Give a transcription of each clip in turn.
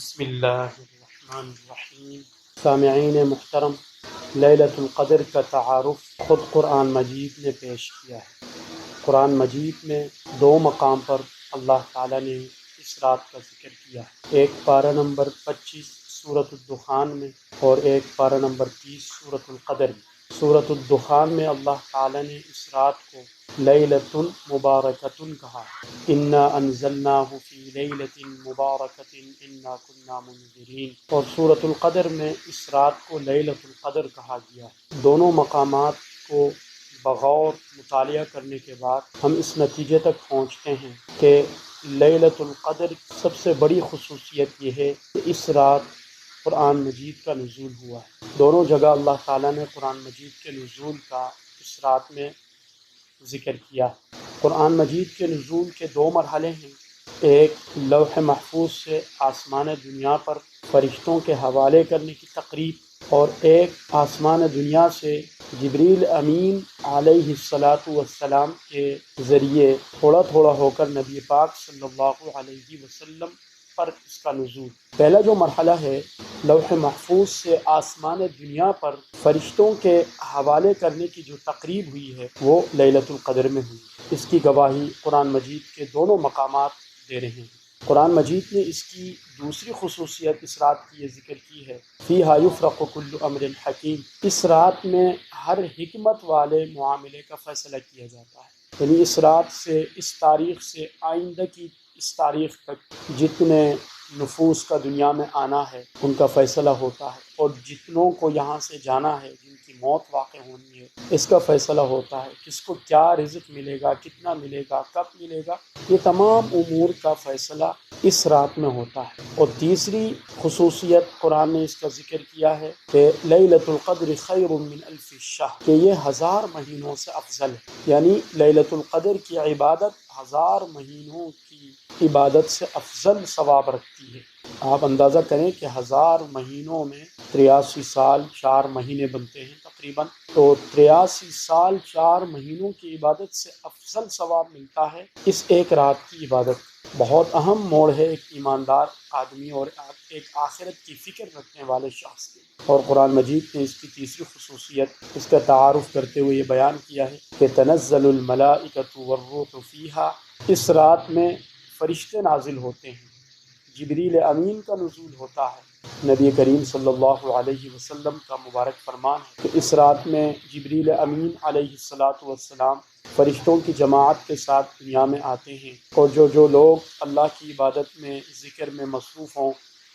بسم اللہ الرحمن الرحیم۔ سامعین محترم، لیلۃ القدر کا تعارف خود قرآن مجید نے پیش کیا ہے۔ قرآن مجید میں دو مقام پر اللہ تعالیٰ نے اس رات کا ذکر کیا ہے، ایک پارہ نمبر 25 سورۃ الدخان میں اور ایک پارہ نمبر 30 سورۃ القدر میں۔ سورۃ الدخان میں اللہ تعالیٰ نے اس رات کو لیلۃ مبارکۃ کہا، انا انزلناہ فی لیلۃ مبارکۃ انا کنا منذرین، اور سورۃ القدر میں اس رات کو لیلۃ القدر کہا گیا ہے۔ دونوں مقامات کو بغور مطالعہ کرنے کے بعد ہم اس نتیجے تک پہنچتے ہیں کہ لیلۃ القدر سب سے بڑی خصوصیت یہ ہے کہ اس رات قرآن مجید کا نزول ہوا ہے۔ دونوں جگہ اللہ تعالیٰ نے قرآن مجید کے نزول کا اس رات میں ذکر کیا۔ قرآن مجید کے نزول کے دو مرحلے ہیں، ایک لوح محفوظ سے آسمان دنیا پر فرشتوں کے حوالے کرنے کی تقریب، اور ایک آسمان دنیا سے جبریل امین علیہ السلام کے ذریعے تھوڑا تھوڑا ہو کر نبی پاک صلی اللہ علیہ وسلم پر اس کا نزول۔ پہلا جو مرحلہ ہے، لوح محفوظ سے آسمان دنیا پر فرشتوں کے حوالے کرنے کی جو تقریب ہوئی ہے وہ لیلۃ القدر میں ہوئی۔ اس کی گواہی قرآن مجید کے دونوں مقامات دے رہے ہیں۔ قرآن مجید نے اس کی دوسری خصوصیت اس رات کی یہ ذکر کی ہے، فیہا یفرق کل امر حکیم، اس رات میں ہر حکمت والے معاملے کا فیصلہ کیا جاتا ہے۔ یعنی اس رات سے، اس تاریخ سے آئندہ کی اس تاریخ تک جتنے نفوس کا دنیا میں آنا ہے ان کا فیصلہ ہوتا ہے، اور جتنوں کو یہاں سے جانا ہے، جن کی موت واقع ہونی ہے، اس کا فیصلہ ہوتا ہے۔ کس کو کیا رزق ملے گا، کتنا ملے گا، کب ملے گا، یہ تمام امور کا فیصلہ اس رات میں ہوتا ہے۔ اور تیسری خصوصیت قرآن نے اس کا ذکر کیا ہے کہ لیلۃ القدر خیر من الف شہر، کہ یہ 1000 مہینوں سے افضل ہے۔ یعنی لیلۃ القدر کی عبادت 1000 مہینوں کی عبادت سے افضل ثواب رکھتی ہے۔ آپ اندازہ کریں کہ 1000 مہینوں میں 83 سال 4 مہینے بنتے ہیں تقریباً، تو 83 سال 4 مہینوں کی عبادت سے افضل ثواب ملتا ہے اس ایک رات کی عبادت۔ بہت اہم موڑ ہے ایک ایماندار آدمی اور ایک آخرت کی فکر رکھنے والے شخص کے۔ اور قرآن مجید نے اس کی تیسری خصوصیت، اس کا تعارف کرتے ہوئے یہ بیان کیا ہے کہ تنزل الملائکۃ والروح فیہا، اس رات میں فرشتے نازل ہوتے ہیں، جبریل امین کا نزول ہوتا ہے۔ نبی کریم صلی اللہ علیہ وسلم کا مبارک فرمان ہے کہ اس رات میں جبریل امین علیہ السلام فرشتوں کی جماعت کے ساتھ دنیا میں آتے ہیں، اور جو لوگ اللہ کی عبادت میں، ذکر میں مصروف ہوں،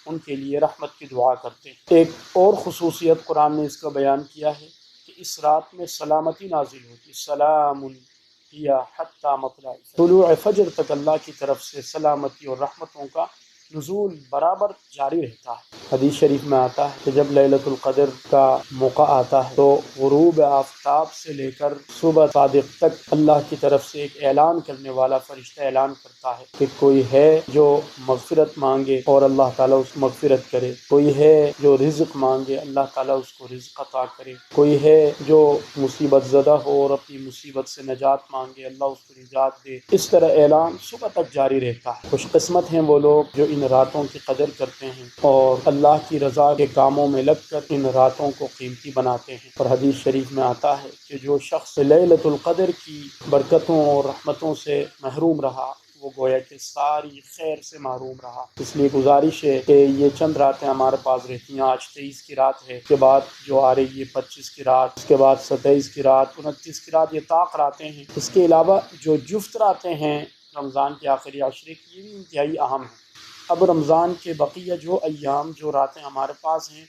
ان کے لیے رحمت کی دعا کرتے ہیں۔ ایک اور خصوصیت قرآن نے اس کا بیان کیا ہے کہ اس رات میں سلامتی نازل ہوتی، سلام ہی حتی مطلع الفجر، طلوع فجر تک اللہ کی طرف سے سلامتی اور رحمتوں کا نزول برابر جاری رہتا ہے۔ حدیث شریف میں آتا ہے کہ جب لیلۃ القدر کا موقع آتا ہے تو غروب آفتاب سے لے کر صبح صادق تک اللہ کی طرف سے ایک اعلان کرنے والا فرشتہ اعلان کرتا ہے کہ کوئی ہے جو مغفرت مانگے اور اللہ تعالیٰ اس کو مغفرت کرے، کوئی ہے جو رزق مانگے اللہ تعالیٰ اس کو رزق عطا کرے، کوئی ہے جو مصیبت زدہ ہو اور اپنی مصیبت سے نجات مانگے اللہ اس کو نجات دے۔ اس طرح اعلان صبح تک جاری رہتا ہے۔ خوش قسمت ہیں وہ لوگ جو ان راتوں کی قدر کرتے ہیں اور اللہ کی رضا کے کاموں میں لگ کر ان راتوں کو قیمتی بناتے ہیں۔ اور حدیث شریف میں آتا ہے کہ جو شخص لیلۃ القدر کی برکتوں اور رحمتوں سے محروم رہا وہ گویا کہ ساری خیر سے محروم رہا۔ اس لیے گزارش ہے کہ یہ چند راتیں ہمارے پاس رہتی ہیں، آج 23 کی رات ہے، اس کے بعد جو آ رہی ہے 25 کی رات، اس کے بعد 27 کی رات، 29 کی رات، یہ طاق راتیں ہیں۔ اس کے علاوہ جو جفت راتیں ہیں رمضان کے آخری عشرے کی، یہ بھی انتہائی اہم ہیں۔ اب رمضان کے بقیہ جو ایام، جو راتیں ہمارے پاس ہیں،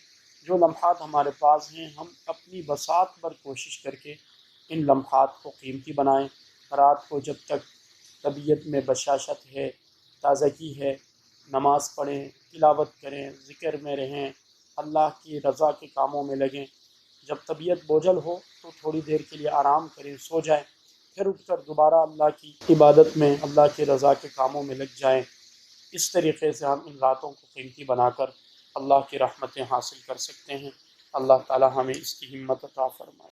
جو لمحات ہمارے پاس ہیں، ہم اپنی بساط پر کوشش کر کے ان لمحات کو قیمتی بنائیں۔ رات کو جب تک طبیعت میں بشاشت ہے، تازگی ہے، نماز پڑھیں، تلاوت کریں، ذکر میں رہیں، اللہ کی رضا کے کاموں میں لگیں۔ جب طبیعت بوجھل ہو تو تھوڑی دیر کے لیے آرام کریں، سو جائیں، پھر اٹھ کر دوبارہ اللہ کی عبادت میں، اللہ کی رضا کے کاموں میں لگ جائیں۔ اس طریقے سے ہم ان راتوں کو قیمتی بنا کر اللہ کی رحمتیں حاصل کر سکتے ہیں۔ اللہ تعالی ہمیں اس کی ہمت عطا فرمائے۔